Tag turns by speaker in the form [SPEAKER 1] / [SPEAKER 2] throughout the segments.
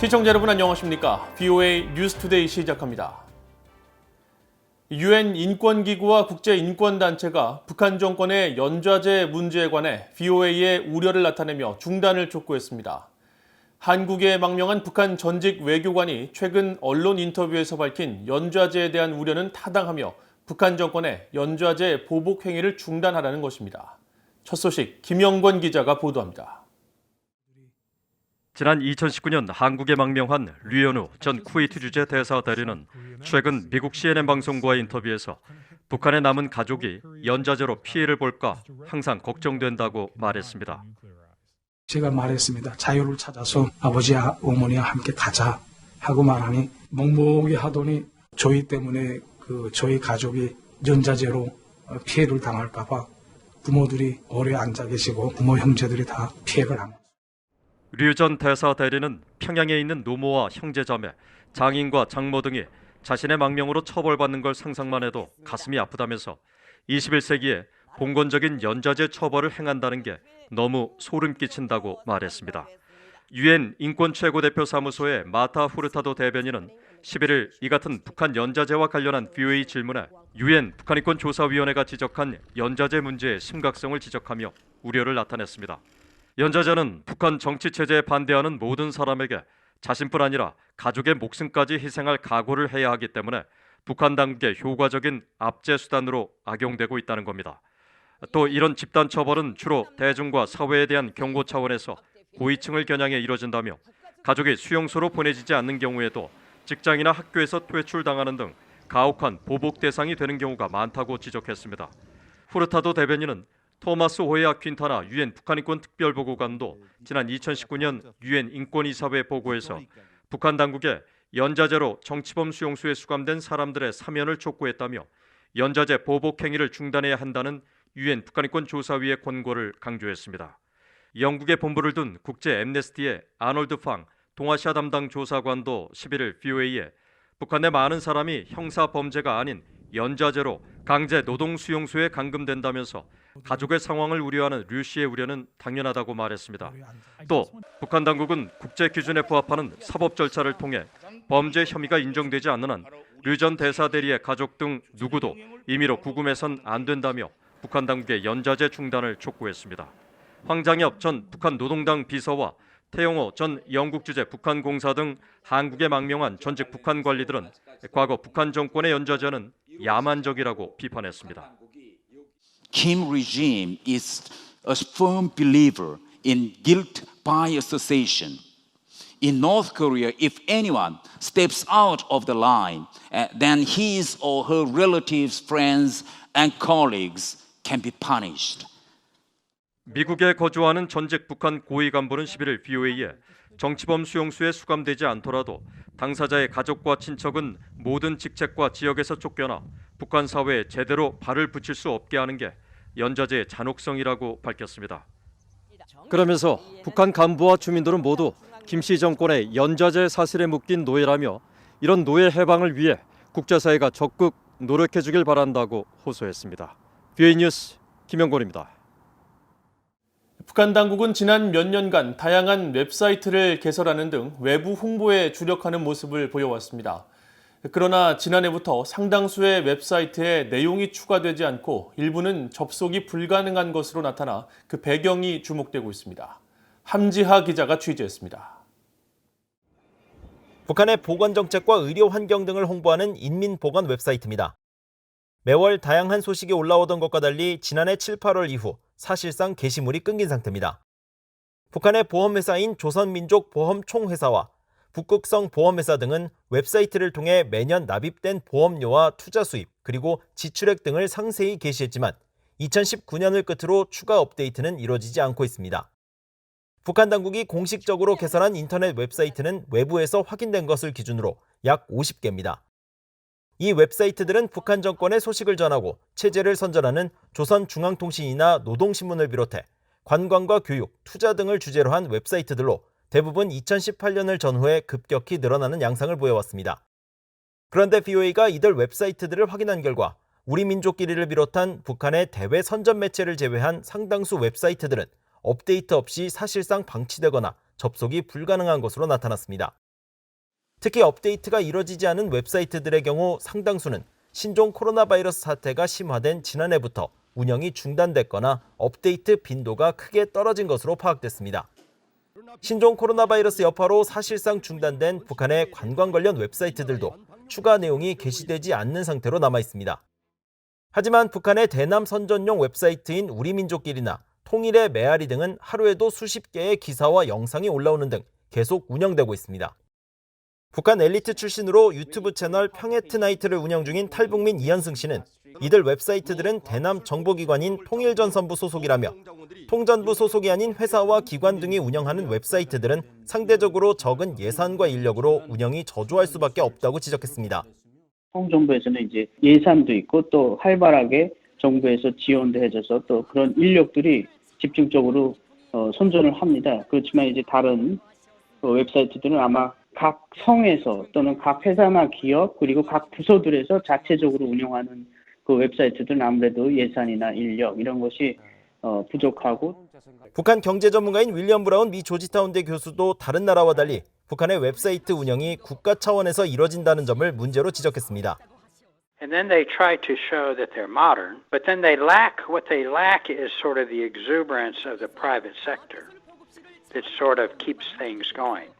[SPEAKER 1] 시청자 여러분 안녕하십니까? VOA 뉴스투데이 시작합니다. 유엔 인권기구와 국제인권단체가 북한 정권의 연좌제 문제에 관해 VOA에 우려를 나타내며 중단을 촉구했습니다. 한국에 망명한 북한 전직 외교관이 최근 언론 인터뷰에서 밝힌 연좌제에 대한 우려는 타당하며 북한 정권의 연좌제 보복 행위를 중단하라는 것입니다. 첫 소식 김영권 기자가 보도합니다.
[SPEAKER 2] 지난 2019년 한국에 망명한 류현우 전 쿠웨이트 주재 대사 대리는 최근 미국 CNN 방송과의 인터뷰에서 북한에 남은 가족이 연좌제로 피해를 볼까 항상 걱정된다고 말했습니다.
[SPEAKER 3] 제가 말했습니다. 자유를 찾아서 아버지와 어머니와 함께 가자 하고 말하니 멍멍이 하더니 저희 때문에 저희 가족이 연좌제로 피해를 당할까 봐 부모들이 오래 앉아 계시고 부모 형제들이 다 피해를 한 거죠.
[SPEAKER 2] 류 전 대사 대리는 평양에 있는 노모와 형제자매, 장인과 장모 등이 자신의 망명으로 처벌받는 걸 상상만 해도 가슴이 아프다면서 21세기에 봉건적인 연좌제 처벌을 행한다는 게 너무 소름 끼친다고 말했습니다. 유엔 인권 최고대표 사무소의 마타 후르타도 대변인은 11일 이 같은 북한 연좌제와 관련한 VOA 질문에 유엔 북한인권조사위원회가 지적한 연좌제 문제의 심각성을 지적하며 우려를 나타냈습니다. 연좌제는 북한 정치체제에 반대하는 모든 사람에게 자신뿐 아니라 가족의 목숨까지 희생할 각오를 해야 하기 때문에 북한 당국의 효과적인 압제 수단으로 악용되고 있다는 겁니다. 또 이런 집단 처벌은 주로 대중과 사회에 대한 경고 차원에서 고위층을 겨냥해 이뤄진다며 가족이 수용소로 보내지지 않는 경우에도 직장이나 학교에서 퇴출당하는 등 가혹한 보복 대상이 되는 경우가 많다고 지적했습니다. 후르타도 대변인은 토마스 호에아 퀸타나 유엔 북한인권 특별보고관도 지난 2019년 유엔 인권이사회 보고에서 북한 당국에 연좌제로 정치범 수용소에 수감된 사람들의 사면을 촉구했다며 연좌제 보복 행위를 중단해야 한다는 유엔 북한인권조사위의 권고를 강조했습니다. 영국에 본부를 둔 국제 앰네스티의 아놀드 팡 동아시아 담당 조사관도 11일 VOA에 북한 내 많은 사람이 형사 범죄가 아닌 연좌제로 강제 노동 수용소에 감금된다면서 가족의 상황을 우려하는 류 씨의 우려는 당연하다고 말했습니다. 또 북한 당국은 국제 기준에 부합하는 사법 절차를 통해 범죄 혐의가 인정되지 않는 한 류 전 대사 대리의 가족 등 누구도 임의로 구금해선 안 된다며 북한 당국의 연좌제 중단을 촉구했습니다. 황장엽 전 북한 노동당 비서와 태영호 전 영국 주재 북한 공사 등 한국에 망명한 전직 북한 관리들은 과거 북한 정권의 연좌제는 야만적이라고 비판했습니다.
[SPEAKER 4] Kim regime is a firm believer in guilt by association. In North Korea, if anyone steps out of the line, then his or her relatives, friends, and colleagues can be punished.
[SPEAKER 2] 미국에 거주하는 전직 북한 고위 간부는 11일 VOA에 정치범 수용소에 수감되지 않더라도 당사자의 가족과 친척은 모든 직책과 지역에서 쫓겨나 북한 사회에 제대로 발을 붙일 수 없게 하는 게 연좌제의 잔혹성이라고 밝혔습니다. 그러면서 북한 간부와 주민들은 모두 김씨 정권의 연좌제 사슬에 묶인 노예라며 이런 노예 해방을 위해 국제사회가 적극 노력해 주길 바란다고 호소했습니다. VOA 뉴스 김영권입니다.
[SPEAKER 1] 북한 당국은 지난 몇 년간 다양한 웹사이트를 개설하는 등 외부 홍보에 주력하는 모습을 보여왔습니다. 그러나 지난해부터 상당수의 웹사이트에 내용이 추가되지 않고 일부는 접속이 불가능한 것으로 나타나 그 배경이 주목되고 있습니다. 함지하 기자가 취재했습니다.
[SPEAKER 5] 북한의 보건정책과 의료 환경 등을 홍보하는 인민보건 웹사이트입니다. 매월 다양한 소식이 올라오던 것과 달리 지난해 7, 8월 이후 사실상 게시물이 끊긴 상태입니다. 북한의 보험회사인 조선민족보험총회사와 북극성 보험회사 등은 웹사이트를 통해 매년 납입된 보험료와 투자 수입, 그리고 지출액 등을 상세히 게시했지만 2019년을 끝으로 추가 업데이트는 이루어지지 않고 있습니다. 북한 당국이 공식적으로 개설한 인터넷 웹사이트는 외부에서 확인된 것을 기준으로 약 50개입니다. 이 웹사이트들은 북한 정권의 소식을 전하고 체제를 선전하는 조선중앙통신이나 노동신문을 비롯해 관광과 교육, 투자 등을 주제로 한 웹사이트들로 대부분 2018년을 전후해 급격히 늘어나는 양상을 보여왔습니다. 그런데 VOA가 이들 웹사이트들을 확인한 결과 우리 민족끼리를 비롯한 북한의 대외 선전 매체를 제외한 상당수 웹사이트들은 업데이트 없이 사실상 방치되거나 접속이 불가능한 것으로 나타났습니다. 특히 업데이트가 이뤄지지 않은 웹사이트들의 경우 상당수는 신종 코로나 바이러스 사태가 심화된 지난해부터 운영이 중단됐거나 업데이트 빈도가 크게 떨어진 것으로 파악됐습니다. 신종 코로나 바이러스 여파로 사실상 중단된 북한의 관광 관련 웹사이트들도 추가 내용이 게시되지 않는 상태로 남아 있습니다. 하지만 북한의 대남 선전용 웹사이트인 우리민족길이나 통일의 메아리 등은 하루에도 수십 개의 기사와 영상이 올라오는 등 계속 운영되고 있습니다. 북한 엘리트 출신으로 유튜브 채널 평해트나이트를 운영 중인 탈북민 이현승 씨는 이들 웹사이트들은 대남 정보기관인 통일전선부 소속이라며 통전부 소속이 아닌 회사와 기관 등이 운영하는 웹사이트들은 상대적으로 적은 예산과 인력으로 운영이 저조할 수밖에 없다고 지적했습니다.
[SPEAKER 6] 홍정부에서는 이제 예산도 있고 또 활발하게 정부에서 지원도 해줘서 또 그런 인력들이 집중적으로 선전을 합니다. 그렇지만 이제 다른 웹사이트들은 아마 각 성에서 또는 각 회사나 기업 그리고 각 부서들에서 자체적으로 운영하는 그 웹사이트들은 아무래도 예산이나 인력 이런 것이 부족하고
[SPEAKER 5] 북한 경제 전문가인 윌리엄 브라운 미 조지타운대 교수도 다른 나라와 달리 북한의 웹사이트 운영이 국가 차원에서 이뤄진다는 점을 문제로 지적했습니다.
[SPEAKER 7] And then they try to show that they're modern, but then what they lack is sort of the exuberance of the private sector that sort of keeps things going.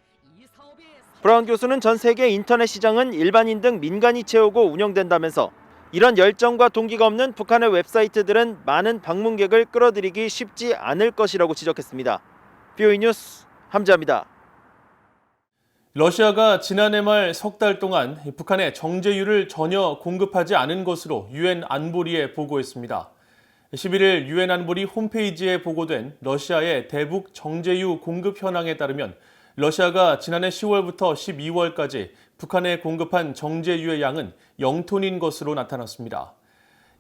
[SPEAKER 5] 브라운 교수는 전 세계 인터넷 시장은 일반인 등 민간이 채우고 운영된다면서 이런 열정과 동기가 없는 북한의 웹사이트들은 많은 방문객을 끌어들이기 쉽지 않을 것이라고 지적했습니다. BOE 뉴스 함지아입니다.
[SPEAKER 1] 러시아가 지난해 말 석 달 동안 북한에 정제유를 전혀 공급하지 않은 것으로 유엔 안보리에 보고했습니다. 11일 유엔 안보리 홈페이지에 보고된 러시아의 대북 정제유 공급 현황에 따르면 러시아가 지난해 10월부터 12월까지 북한에 공급한 정제유의 양은 0톤인 것으로 나타났습니다.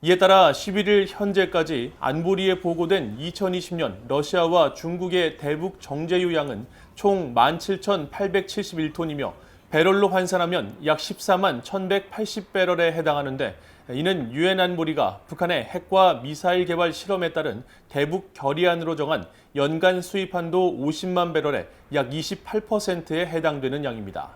[SPEAKER 1] 이에 따라 11일 현재까지 안보리에 보고된 2020년 러시아와 중국의 대북 정제유 양은 총 17,871톤이며 배럴로 환산하면 약 14만 1,180배럴에 해당하는데 이는 유엔 안보리가 북한의 핵과 미사일 개발 실험에 따른 대북 결의안으로 정한 연간 수입 한도 50만 배럴의 약 28%에 해당되는 양입니다.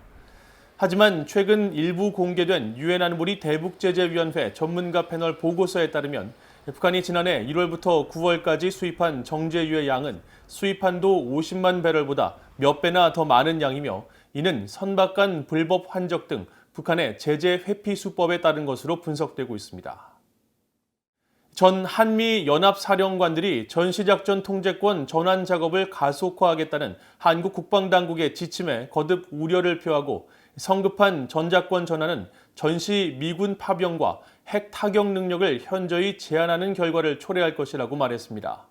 [SPEAKER 1] 하지만 최근 일부 공개된 유엔 안보리 대북제재위원회 전문가 패널 보고서에 따르면 북한이 지난해 1월부터 9월까지 수입한 정제유의 양은 수입 한도 50만 배럴보다 몇 배나 더 많은 양이며 이는 선박간 불법 환적 등 북한의 제재 회피 수법에 따른 것으로 분석되고 있습니다. 전 한미 연합사령관들이 전시작전 통제권 전환 작업을 가속화하겠다는 한국 국방당국의 지침에 거듭 우려를 표하고 성급한 전작권 전환은 전시 미군 파병과 핵 타격 능력을 현저히 제한하는 결과를 초래할 것이라고 말했습니다.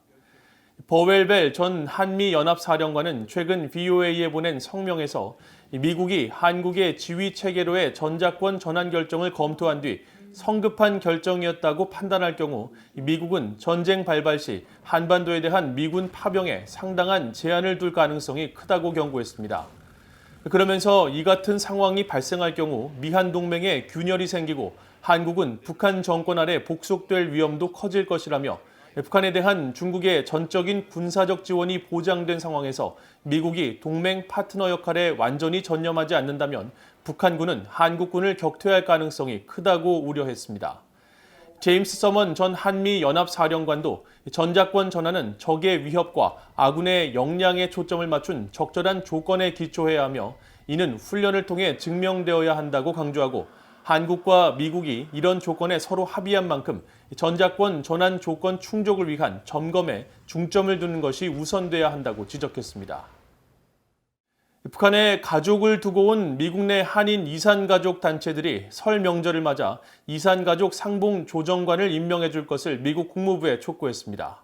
[SPEAKER 1] 버웰벨 전 한미연합사령관은 최근 VOA에 보낸 성명에서 미국이 한국의 지휘체계로의 전작권 전환 결정을 검토한 뒤 성급한 결정이었다고 판단할 경우 미국은 전쟁 발발 시 한반도에 대한 미군 파병에 상당한 제한을 둘 가능성이 크다고 경고했습니다. 그러면서 이 같은 상황이 발생할 경우 미한 동맹에 균열이 생기고 한국은 북한 정권 아래 복속될 위험도 커질 것이라며 북한에 대한 중국의 전적인 군사적 지원이 보장된 상황에서 미국이 동맹 파트너 역할에 완전히 전념하지 않는다면 북한군은 한국군을 격퇴할 가능성이 크다고 우려했습니다. 제임스 서먼 전 한미연합사령관도 전작권 전환은 적의 위협과 아군의 역량에 초점을 맞춘 적절한 조건에 기초해야 하며 이는 훈련을 통해 증명되어야 한다고 강조하고 한국과 미국이 이런 조건에 서로 합의한 만큼 전작권 전환 조건 충족을 위한 점검에 중점을 두는 것이 우선돼야 한다고 지적했습니다. 북한에 가족을 두고 온 미국 내 한인 이산가족 단체들이 설 명절을 맞아 이산가족 상봉 조정관을 임명해 줄 것을 미국 국무부에 촉구했습니다.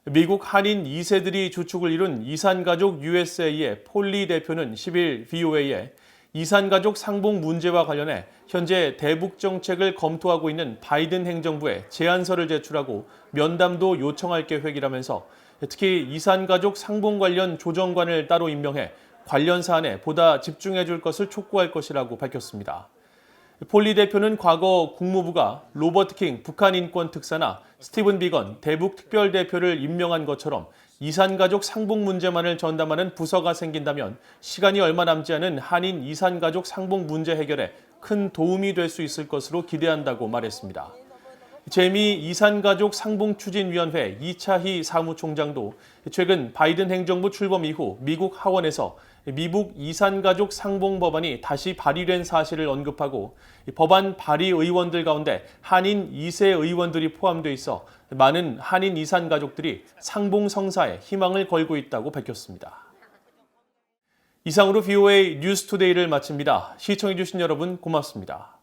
[SPEAKER 1] 미국 한인 2세들이 주축을 이룬 이산가족 USA의 폴리 대표는 10일 VOA에 이산가족 상봉 문제와 관련해 현재 대북 정책을 검토하고 있는 바이든 행정부에 제안서를 제출하고 면담도 요청할 계획이라면서 특히 이산가족 상봉 관련 조정관을 따로 임명해 관련 사안에 보다 집중해 줄 것을 촉구할 것이라고 밝혔습니다. 폴리 대표는 과거 국무부가 로버트 킹 북한 인권 특사나 스티븐 비건 대북 특별대표를 임명한 것처럼 이산가족 상봉 문제만을 전담하는 부서가 생긴다면 시간이 얼마 남지 않은 한인 이산가족 상봉 문제 해결에 큰 도움이 될 수 있을 것으로 기대한다고 말했습니다. 재미 이산가족 상봉추진위원회 이차희 사무총장도 최근 바이든 행정부 출범 이후 미국 하원에서 미국 이산가족 상봉법안이 다시 발의된 사실을 언급하고 법안 발의 의원들 가운데 한인 2세 의원들이 포함돼 있어 많은 한인 이산가족들이 상봉 성사에 희망을 걸고 있다고 밝혔습니다. 이상으로 VOA 뉴스투데이를 마칩니다. 시청해주신 여러분 고맙습니다.